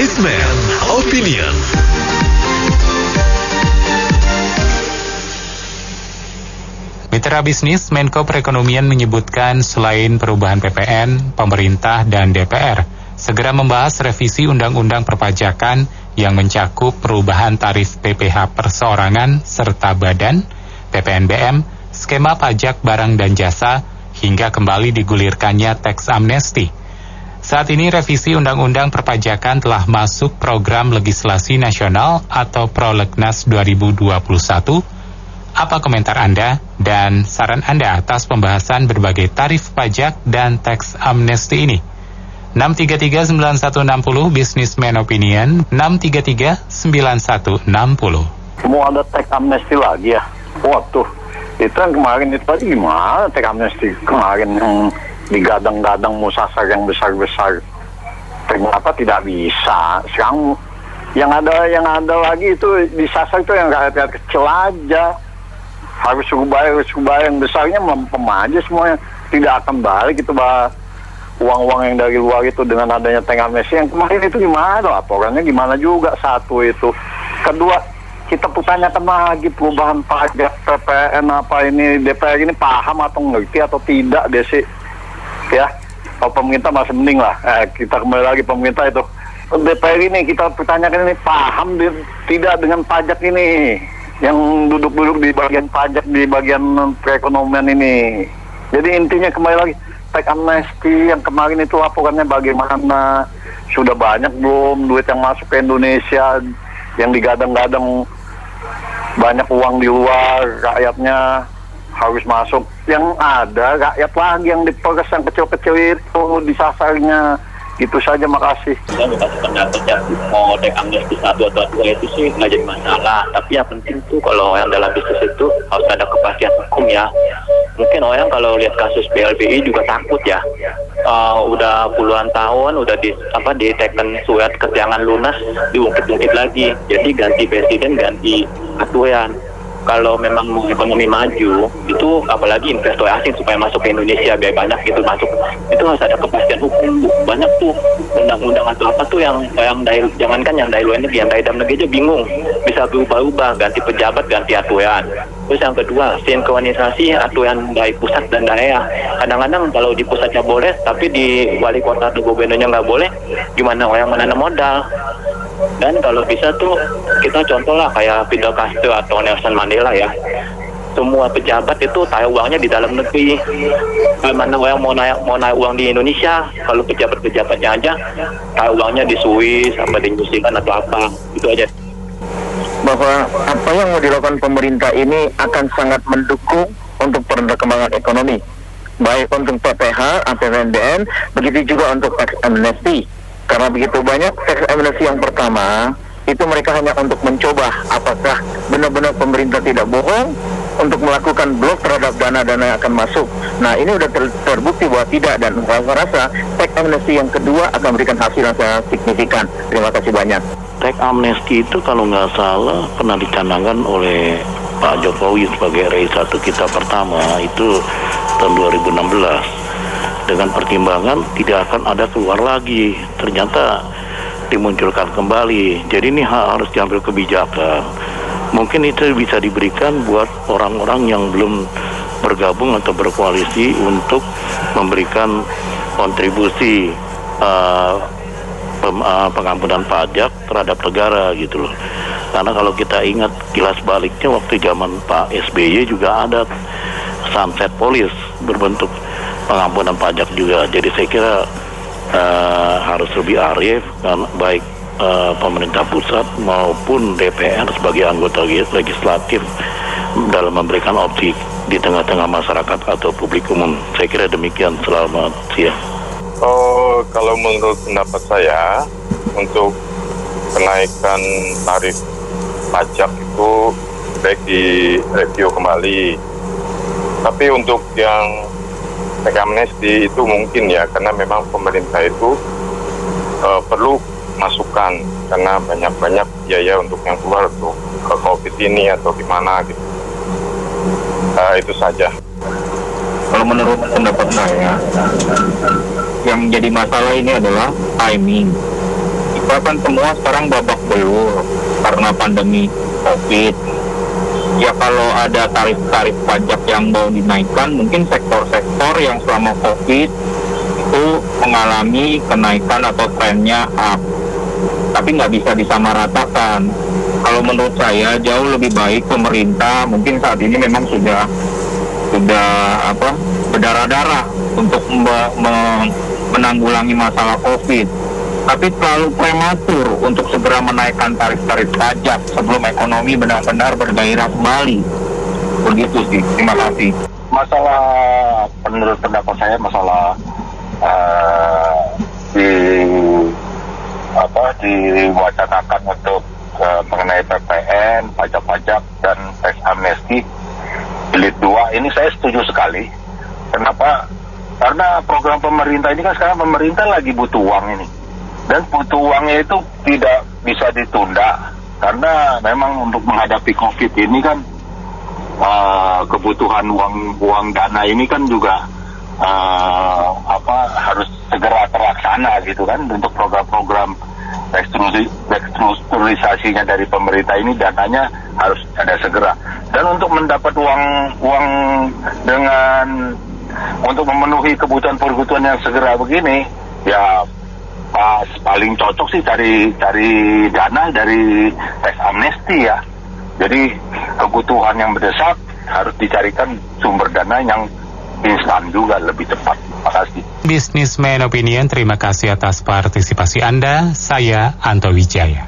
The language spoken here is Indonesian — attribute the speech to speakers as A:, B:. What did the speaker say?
A: Businessman Opinion.
B: Mitra bisnis Menko Perekonomian menyebutkan selain perubahan PPN, pemerintah dan DPR segera membahas revisi Undang-Undang Perpajakan yang mencakup perubahan tarif PPh perseorangan serta badan, PPNBM, skema pajak barang dan jasa, hingga kembali digulirkannya teks amnesti. Saat ini revisi Undang-Undang Perpajakan telah masuk program legislasi nasional atau Prolegnas 2021. Apa komentar Anda dan saran Anda atas pembahasan berbagai tarif pajak dan teks amnesti ini? 633-9160 Businessman Opinion, 633-9160.
C: Mau ada teks amnesti lagi ya? Waduh, itu yang kemarin itu tadi gimana teks amnesti kemarin yang digadang-gadang musasar yang besar-besar, ternyata tidak bisa. Sekarang yang ada lagi itu disasar itu yang rakyat kecil aja. Harus suruh bayar yang besarnya melempem aja semuanya, tidak akan balik itu uang-uang yang dari luar itu dengan adanya teks amnesti yang kemarin itu gimana, laporannya gimana juga, satu itu. Kedua, kita pertanyakan lagi perubahan pajak PPN apa ini, DPR ini paham atau ngerti atau tidak deh sih ya. Kalau pemerintah masih mending lah, kita kembali lagi pemerintah itu. DPR ini kita pertanyakan ini paham tidak dengan pajak ini, yang duduk-duduk di bagian pajak, di bagian perekonomian ini. Jadi intinya kembali lagi, teks amnesti yang kemarin itu laporannya bagaimana, sudah banyak belum duit yang masuk ke Indonesia, yang digadang-gadang banyak uang di luar, rakyatnya harus masuk. Yang ada rakyat lagi yang diperes, yang kecil-kecil itu disasarnya. Itu saja, makasih.
D: Saya mau kasih pendapat ya, mau teks amnesti 1 atau 2 itu sih nggak jadi masalah. Tapi yang penting tuh kalau yang dalam bisnis itu harus ada kepastian hukum ya. Mungkin orang kalau lihat kasus BLBI juga takut ya. Udah puluhan tahun, udah diteken surat keterangan lunas, diungkit-ungkit lagi. Jadi ganti presiden, ganti aturan. Kalau memang mau ekonomi maju, itu apalagi investor asing supaya masuk ke Indonesia biar banyak gitu masuk, itu harus ada kepastian hukum. Banyak tuh undang-undang atau apa tuh yang jangankan yang dari luar negeri, yang dari dalam negeri aja bingung, bisa berubah-ubah, ganti pejabat, ganti aturan. Terus yang kedua, sinkronisasi aturan dari pusat dan daerah. Kadang-kadang kalau di pusatnya boleh, tapi di wali kota atau gubernurnya nggak boleh, gimana orang menanam modal? Dan kalau bisa tuh kita contoh lah kayak Fidel Castro atau Nelson Mandela ya. Semua pejabat itu taruh uangnya di dalam negeri. Mana orang mau naik uang di Indonesia, kalau pejabat-pejabatnya aja taruh uangnya di Swiss, apa di New Zealand atau apa. Itu aja.
E: Bahwa apa yang mau dilakukan pemerintah ini akan sangat mendukung untuk perkembangan ekonomi. Baik untuk PPh, APBN, begitu juga untuk tax amnesty. Karena begitu banyak tax amnesty yang pertama, itu mereka hanya untuk mencoba apakah benar-benar pemerintah tidak bohong untuk melakukan blok terhadap dana-dana yang akan masuk. Nah, ini sudah terbukti bahwa tidak, dan saya rasa tax amnesty yang kedua akan memberikan hasil yang sangat signifikan. Terima kasih banyak.
F: Tax amnesty itu kalau nggak salah pernah dicanangkan oleh Pak Jokowi sebagai RI 1 kita pertama itu tahun 2016. Dengan pertimbangan tidak akan ada keluar lagi, ternyata dimunculkan kembali. Jadi ini harus diambil kebijakan. Mungkin itu bisa diberikan buat orang-orang yang belum bergabung atau berkoalisi untuk memberikan kontribusi pengampunan pajak terhadap negara gitu loh. Karena kalau kita ingat kilas baliknya waktu zaman Pak SBY juga ada sunset police berbentuk pengampunan pajak juga. Jadi saya kira harus lebih arif, baik pemerintah pusat maupun DPR sebagai anggota legislatif dalam memberikan opsi di tengah-tengah masyarakat atau publik umum. Saya kira demikian. Selamat siang.
G: Kalau menurut pendapat saya, untuk kenaikan tarif pajak itu baik direview kembali. Tapi untuk yang teks amnesti itu mungkin ya, karena memang pemerintah itu perlu masukan, karena banyak biaya untuk yang keluar untuk ke COVID ini atau gimana gitu. Itu saja.
E: Kalau menurut pendapat saya, yang menjadi masalah ini adalah timing.
H: kita kan semua sekarang babak belur karena pandemi COVID. Ya kalau ada tarif-tarif pajak yang mau dinaikkan, mungkin sektor-sektor yang selama COVID itu mengalami kenaikan atau trennya up. Tapi nggak bisa disamaratakan. Kalau menurut saya jauh lebih baik pemerintah mungkin saat ini memang sudah berdarah-darah untuk menanggulangi masalah COVID. Tapi terlalu prematur untuk segera menaikkan tarif-tarif pajak sebelum ekonomi benar-benar bergairah kembali. Begitu sih. Terima kasih.
C: Masalah, menurut pendapat saya, masalah diwacanakan untuk mengenai PPN, pajak-pajak dan tax amnesty jilid 2 ini saya setuju sekali. Kenapa? Karena program pemerintah ini kan sekarang pemerintah lagi butuh uang ini. Dan butuh uangnya itu tidak bisa ditunda. Karena memang untuk menghadapi COVID ini kan kebutuhan uang dana ini kan juga harus segera terlaksana gitu kan. Untuk program-program restrukturisasinya dari pemerintah ini dananya harus ada segera. Dan untuk mendapat uang dengan untuk memenuhi kebutuhan yang segera begini, ya paling cocok sih cari dana dari tax amnesty ya. Jadi kebutuhan yang mendesak harus dicarikan sumber dana yang instan juga, lebih cepat. Terima kasih.
B: Businessman Opinion, terima kasih atas partisipasi Anda. Saya Anto Wijaya.